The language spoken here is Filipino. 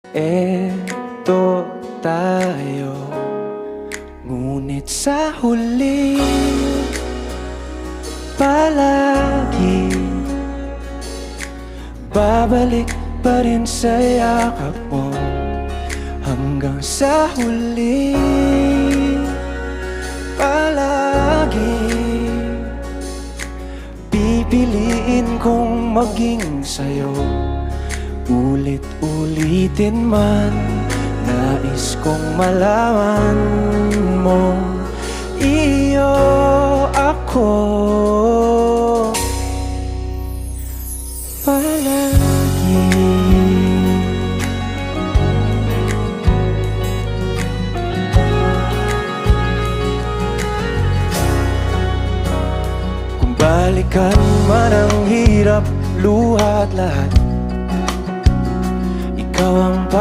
Eto tayo, ngunit sa huli palagi babalik pa rin sa yakap mo. Hanggang sa huli palagi pipiliin kong maging sa'yo. Ulit-ulitin man, nais kong malaman mo, iyo ako palagi. Kung balikan man ang hirap, luha at lahat, ikaw ang